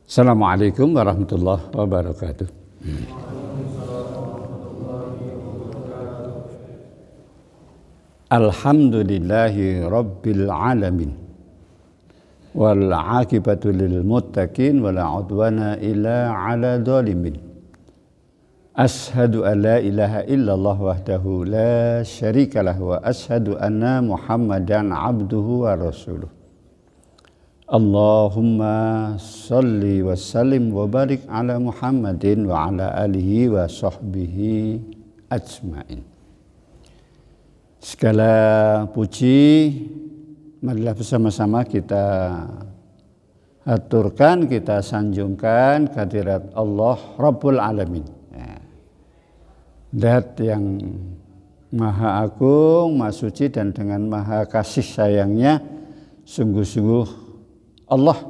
Assalamualaikum warahmatullahi wabarakatuh. Alhamdulillahi rabbil alamin. Wal aqibatu lil muttaqin wala udwana illa ala zalimin. Ashhadu an la ilaha illallah wahdahu la syarikalah wa ashhadu anna Muhammadan abduhu wa rasuluh. Allahumma salli wa sallim wa barik ala Muhammadin wa ala alihi wa sahbihi ajmain. Segala puji marilah bersama-sama kita aturkan, kita sanjungkan kehadirat Allah Rabbul Alamin. Zat yang maha agung, maha suci, dan dengan maha kasih sayangnya sungguh-sungguh Allah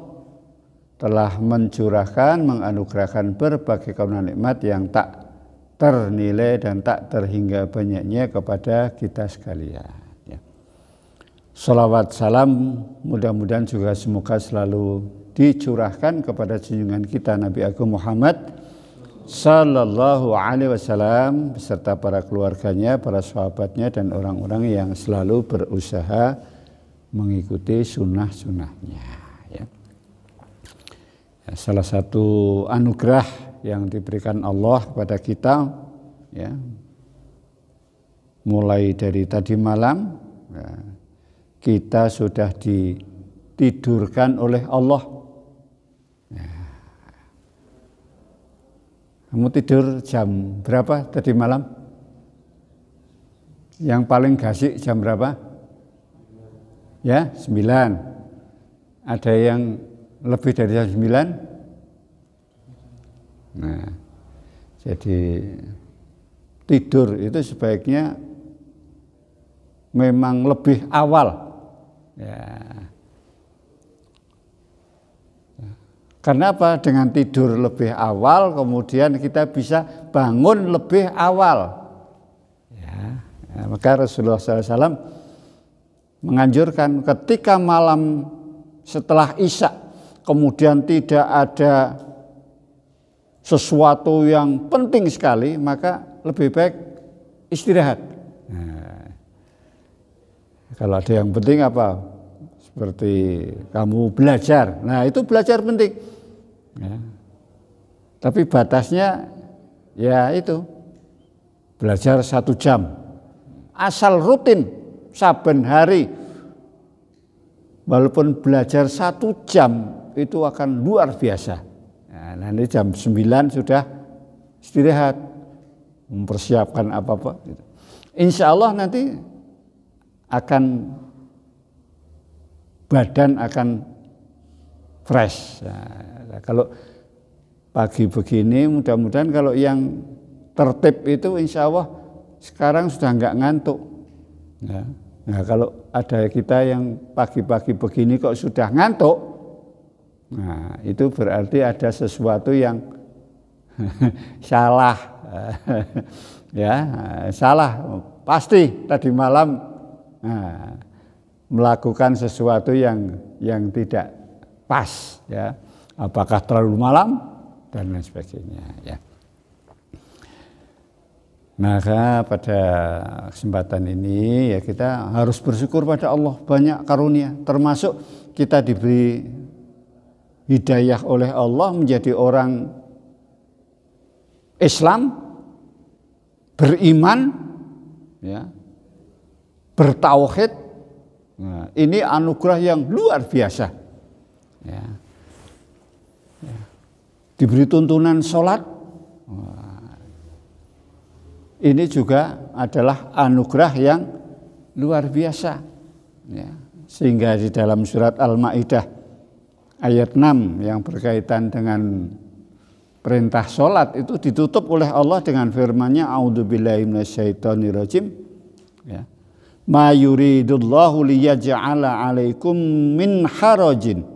telah mencurahkan, menganugerahkan berbagai karunia nikmat yang tak ternilai dan tak terhingga banyaknya kepada kita sekalian. Salawat salam mudah-mudahan juga semoga selalu dicurahkan kepada junjungan kita Nabi Agung Muhammad Sallallahu Alaihi Wasallam beserta para keluarganya, para sahabatnya, dan orang-orang yang selalu berusaha mengikuti sunnah-sunnahnya. Salah satu anugerah yang diberikan Allah kepada kita, ya, mulai dari tadi malam, ya, kita sudah ditidurkan oleh Allah. Ya. Kamu tidur jam berapa tadi malam? Yang paling gasik jam berapa? Ya, 9. Ada yang lebih dari jam 9. Nah, jadi tidur itu sebaiknya memang lebih awal. Ya. Karena apa? Dengan tidur lebih awal, kemudian kita bisa bangun lebih awal. Ya. Maka Rasulullah SAW menganjurkan ketika malam setelah Isya, kemudian tidak ada sesuatu yang penting sekali, maka lebih baik istirahat. Nah, kalau ada yang penting apa? Seperti kamu belajar, nah itu belajar penting. Ya. Tapi batasnya ya itu belajar 1 jam, asal rutin saben hari. Walaupun belajar 1 jam itu akan luar biasa. Nah, nanti jam 9 sudah istirahat, mempersiapkan apa-apa. Insya Allah nanti badan akan fresh. Nah, kalau pagi begini, mudah-mudahan kalau yang tertib itu insya Allah sekarang sudah enggak ngantuk. Nah, kalau ada kita yang pagi-pagi begini kok sudah ngantuk, nah itu berarti ada sesuatu yang salah. Ya, salah. Pasti tadi malam melakukan sesuatu yang tidak pas, ya. Apakah terlalu malam dan lain sebagainya, ya. Maka pada kesempatan ini ya kita harus bersyukur pada Allah, banyak karunia, termasuk kita diberi hidayah oleh Allah menjadi orang Islam, beriman, ya, bertauhid. Nah, ini anugerah yang luar biasa. Ya. Ya. Diberi tuntunan sholat. Ini juga adalah anugerah yang luar biasa, ya. Sehingga di dalam surat Al-Maidah ayat 6 yang berkaitan dengan perintah sholat itu ditutup oleh Allah dengan firman-Nya, A'udzubillahi minasyaitonirrajim, ya. Ma yuridullahu liyaj'ala 'alaikum min harajin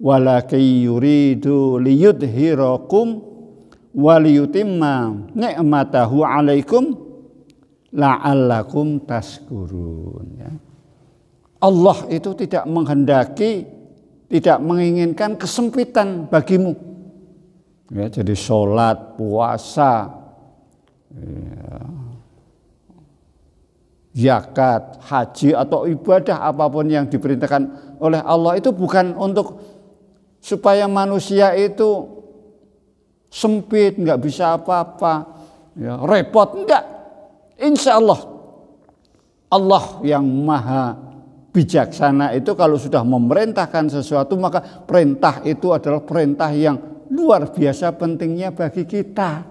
walakin yuridu liyudhhirakum waliyutimma ni'matahu 'alaikum la'allakum tashkurun, ya. Allah itu tidak menghendaki tidak menginginkan kesempitan bagimu. Ya, jadi sholat, puasa, zakat, haji atau ibadah apapun yang diperintahkan oleh Allah itu bukan untuk supaya manusia itu sempit, nggak bisa apa-apa, ya, repot, enggak. Insya Allah, Allah yang maha bijaksana itu kalau sudah memerintahkan sesuatu maka perintah itu adalah perintah yang luar biasa pentingnya bagi kita.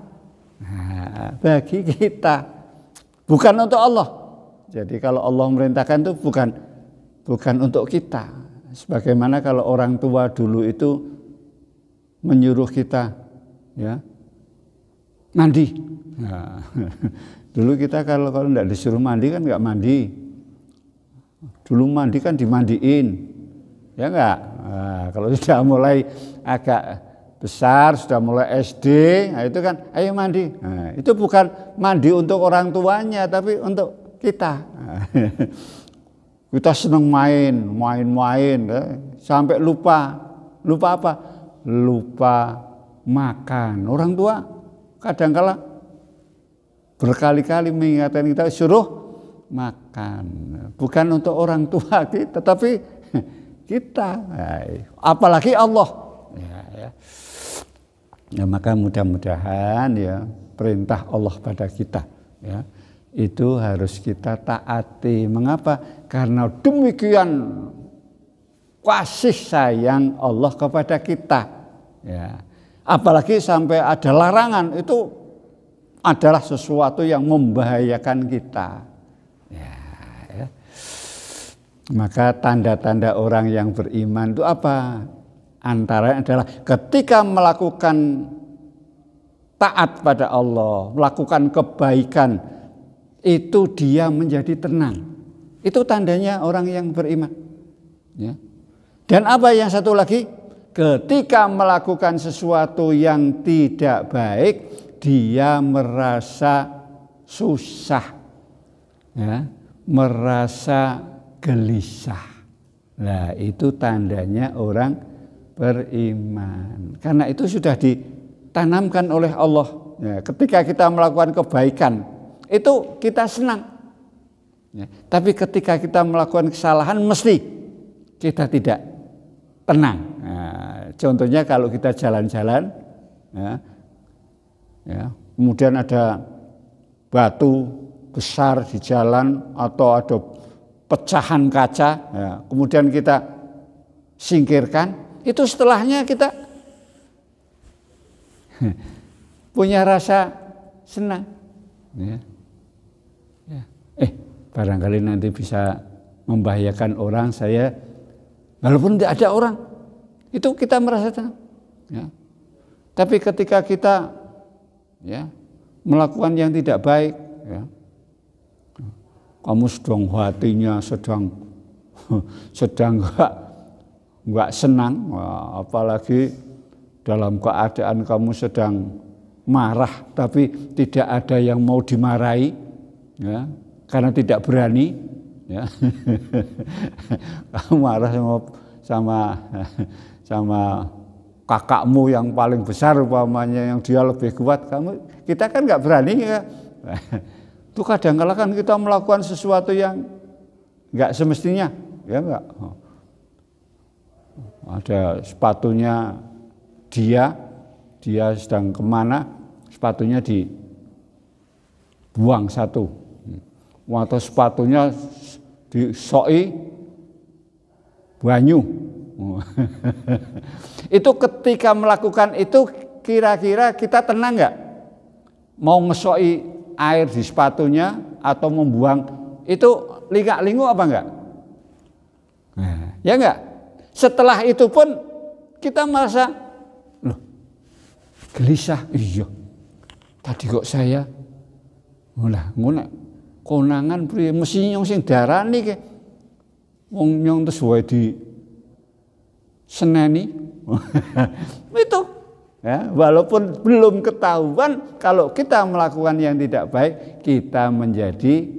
Nah, bagi kita, bukan untuk Allah. Jadi kalau Allah memerintahkan itu bukan untuk kita. Sebagaimana kalau orang tua dulu itu menyuruh kita, ya, mandi. Nah, dulu kita kalau tidak disuruh mandi kan nggak mandi. Dulu mandi kan dimandiin, ya nggak. Nah, kalau sudah mulai agak besar, sudah mulai SD, nah itu kan ayo mandi. Nah, itu bukan mandi untuk orang tuanya, tapi untuk kita. Nah, kita senang main, sampai lupa apa? Lupa makan. Orang tua kadang-kala berkali-kali mengingatkan kita suruh makan. Bukan untuk orang tua kita, tapi kita. Apalagi Allah. Ya, maka mudah-mudahan ya perintah Allah pada kita ya itu harus kita taati. Mengapa? Karena demikian kasih sayang Allah kepada kita. Ya. Apalagi sampai ada larangan, itu adalah sesuatu yang membahayakan kita. Ya. Maka tanda-tanda orang yang beriman itu apa? Antara adalah ketika melakukan taat pada Allah, melakukan kebaikan, itu dia menjadi tenang. Itu tandanya orang yang beriman. Ya. Dan apa yang satu lagi? Ketika melakukan sesuatu yang tidak baik, dia merasa susah, ya, merasa gelisah. Nah, itu tandanya orang beriman. Karena itu sudah ditanamkan oleh Allah. Ya, ketika kita melakukan kebaikan, itu kita senang. Ya, tapi ketika kita melakukan kesalahan, mesti kita tidak tenang. Nah, contohnya kalau kita jalan-jalan, ya, kemudian ada batu besar di jalan atau ada pecahan kaca, ya, kemudian kita singkirkan. Itu setelahnya kita punya rasa senang. Ya. Barangkali nanti bisa membahayakan orang, saya walaupun tidak ada orang, itu kita merasa tenang. Ya. Tapi ketika kita ya melakukan yang tidak baik, ya, kamu sedang hatinya sedang nggak senang, apalagi dalam keadaan kamu sedang marah tapi tidak ada yang mau dimarahi, ya, karena tidak berani, ya. Kamu marah sama kakakmu yang paling besar umpamanya, yang dia lebih kuat, kita kan nggak berani, ya. Itu kadang-kala kan kita melakukan sesuatu yang nggak semestinya, ya nggak. Ada sepatunya dia sedang kemana, sepatunya dibuang satu, atau sepatunya disoi banyu. Itu ketika melakukan itu kira-kira kita tenang nggak? Mau ngesoi air di sepatunya atau membuang, itu lingak-lingu apa enggak? Ya enggak? Setelah itu pun kita merasa loh, gelisah. Iya, tadi kok saya ngono konangan priye mesti nyong sing darani ke wong nyong terus wae di seneni. Itu ya, walaupun belum ketahuan, kalau kita melakukan yang tidak baik, kita menjadi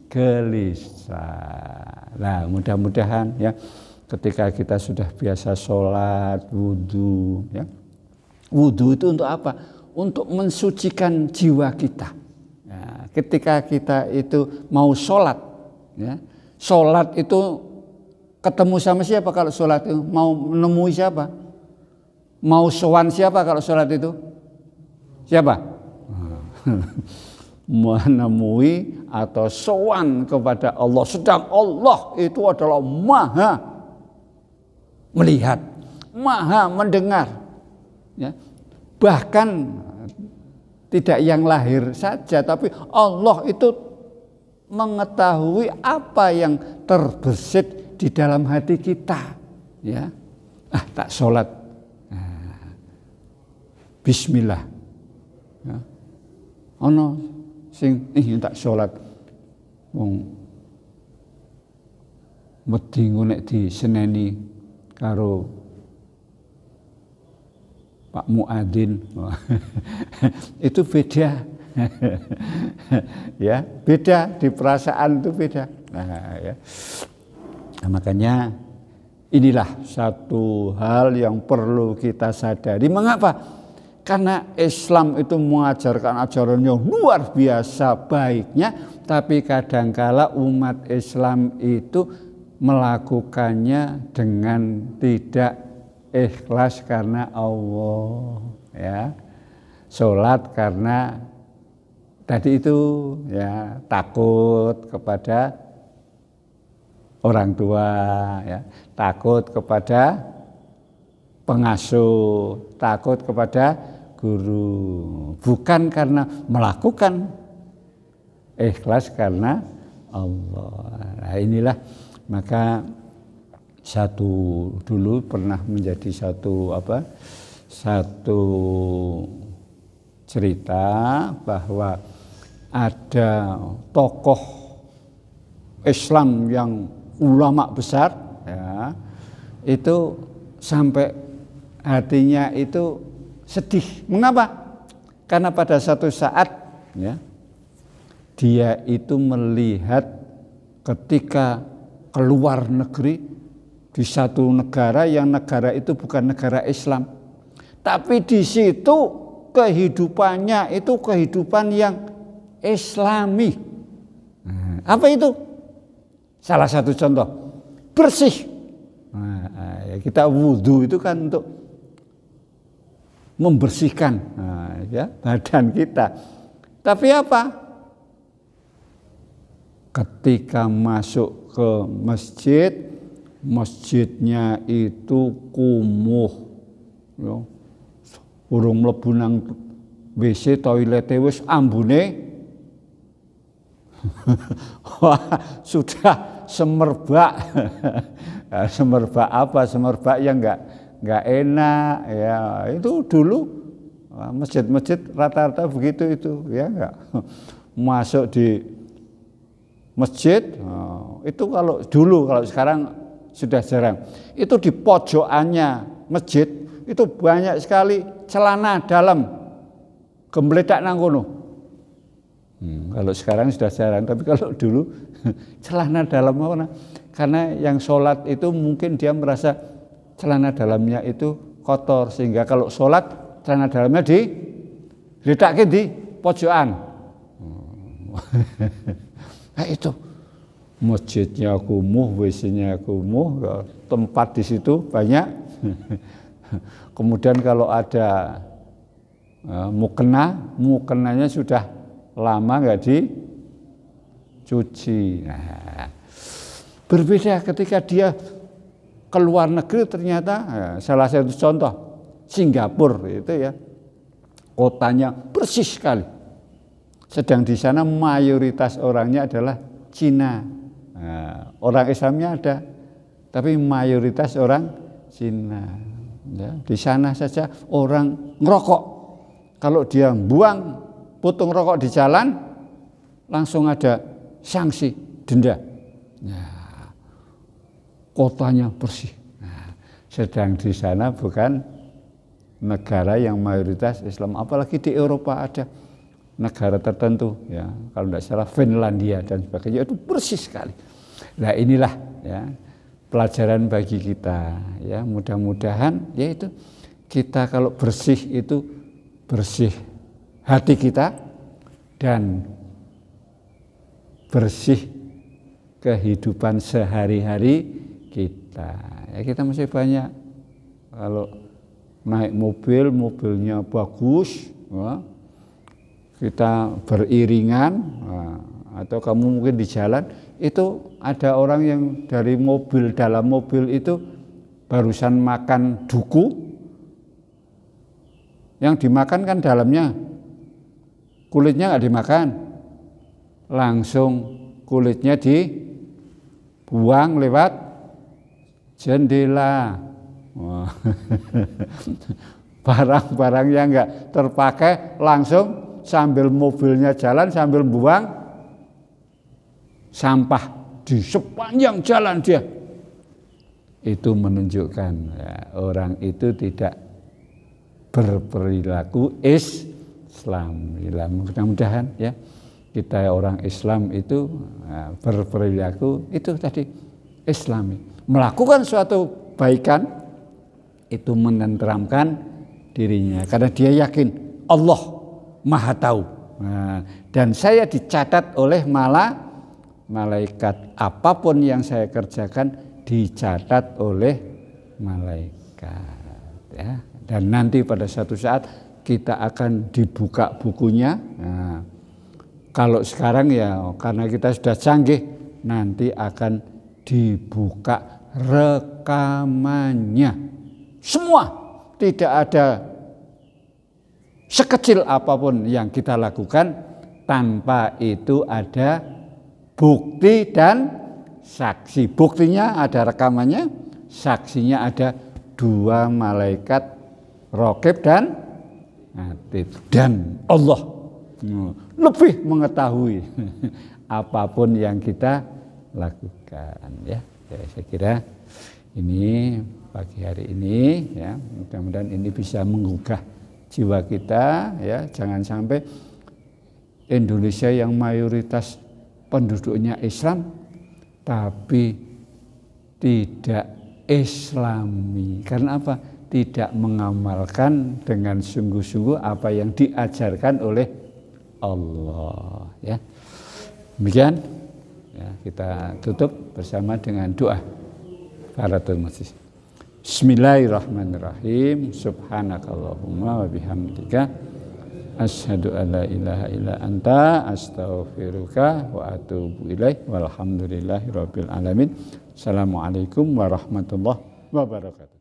gelisah. Nah, mudah-mudahan ya ketika kita sudah biasa sholat, wudhu, ya. Wudhu itu untuk apa? Untuk mensucikan jiwa kita. Ya, ketika kita itu mau sholat, ya, sholat itu ketemu sama siapa kalau sholat itu? Mau menemui siapa? Mau sowan siapa kalau sholat itu? Siapa? Menemui atau sowan kepada Allah. Sedang Allah itu adalah maha melihat, maha mendengar. Ya. Bahkan tidak yang lahir saja, tapi Allah itu mengetahui apa yang terbersit di dalam hati kita. Ya. Tak sholat. Bismillah. Ya. Ono sing tak sholat. Wong wedi nek diseneni karo Pak Muadzin. Itu beda. Ya, beda di perasaan itu beda. Ya. Nah, makanya inilah satu hal yang perlu kita sadari. Mengapa? Karena Islam itu mengajarkan ajaran yang luar biasa baiknya, tapi kadangkala umat Islam itu melakukannya dengan tidak ikhlas karena Allah, ya. Sholat karena tadi itu, ya, takut kepada orang tua, ya, takut kepada pengasuh, takut kepada guru, bukan karena melakukan, ikhlas karena Allah. Nah, inilah maka satu dulu pernah menjadi satu cerita bahwa ada tokoh Islam yang ulama besar, ya, itu sampai hatinya itu sedih. Mengapa? Karena pada satu saat, ya, dia itu melihat ketika keluar negeri di satu negara yang negara itu bukan negara Islam, tapi di situ kehidupannya itu kehidupan yang Islami. Apa itu? Salah satu contoh, bersih. Kita wudhu itu kan untuk membersihkan, ya, badan kita. Tapi apa? Ketika masuk ke masjid, masjidnya itu kumuh, ya. Urung mlebu nang WC toilet wis ambune wah, sudah semerbak. Semerbak apa? Semerbak yang enggak enak, ya. Itu dulu masjid-masjid rata-rata begitu itu, ya enggak. Masuk di masjid itu kalau dulu, kalau sekarang sudah jarang. Itu di pojokannya masjid itu banyak sekali celana dalam gembledak nang kono. Kalau sekarang sudah jarang, tapi kalau dulu celana dalam mana? Karena yang sholat itu mungkin dia merasa celana dalamnya itu kotor, sehingga kalau sholat celana dalamnya diledakke di pojokan. Nah, itu masjidnya kumuh, WC-nya kumuh, tempat di situ banyak. Kemudian kalau ada mukenanya sudah lama nggak dicuci. Nah, berbeda ketika dia keluar negeri, ternyata salah satu contoh Singapura itu, ya, kotanya bersih sekali. Sedang di sana mayoritas orangnya adalah Cina. Nah, orang Islamnya ada, tapi mayoritas orang Cina. Ya, di sana saja orang ngerokok. Kalau dia buang putung rokok di jalan, langsung ada sanksi, denda. Nah, kotanya bersih. Nah, sedang di sana bukan negara yang mayoritas Islam, apalagi di Eropa ada negara tertentu, ya, kalau tidak salah Finlandia dan sebagainya, itu bersih sekali. Nah, inilah, ya, pelajaran bagi kita ya. Mudah-mudahan yaitu kita kalau bersih itu bersih hati kita dan bersih kehidupan sehari-hari kita. Ya, kita masih banyak kalau naik mobil, mobilnya bagus, ya, kita beriringan, atau kamu mungkin di jalan itu ada orang yang dari mobil, dalam mobil itu barusan makan duku, yang dimakan kan dalamnya, kulitnya nggak dimakan, langsung kulitnya dibuang lewat jendela. Barang-barang yang nggak terpakai langsung sambil mobilnya jalan sambil buang sampah di sepanjang jalan dia. Itu menunjukkan ya, orang itu tidak berperilaku Islam. Mudah-mudahan ya kita orang Islam itu berperilaku itu tadi Islami. Melakukan suatu kebaikan itu menenteramkan dirinya karena dia yakin Allah Maha Tahu. Dan saya dicatat oleh malaikat, apapun yang saya kerjakan dicatat oleh malaikat ya. Dan nanti pada suatu saat kita akan dibuka bukunya. Nah, kalau sekarang ya karena kita sudah canggih, nanti akan dibuka rekamannya. Semua, tidak ada sekecil apapun yang kita lakukan tanpa itu ada bukti dan saksi. Buktinya ada rekamannya, saksinya ada 2 malaikat raqib dan atid. Dan Allah lebih mengetahui apapun yang kita lakukan ya. Saya kira ini pagi hari ini ya, mudah-mudahan ini bisa menggugah jiwa kita ya. Jangan sampai Indonesia yang mayoritas penduduknya Islam tapi tidak Islami. Karena apa? Tidak mengamalkan dengan sungguh-sungguh apa yang diajarkan oleh Allah ya. Demikian ya, kita tutup bersama dengan doa Faratul Majlis. Bismillahirrahmanirrahim. Subhanakallahumma wa bihamdika asyhadu an la ilaha illa anta astaghfiruka wa atubu ilaik. Walhamdulillahirabbil alamin. Assalamualaikum warahmatullahi wabarakatuh.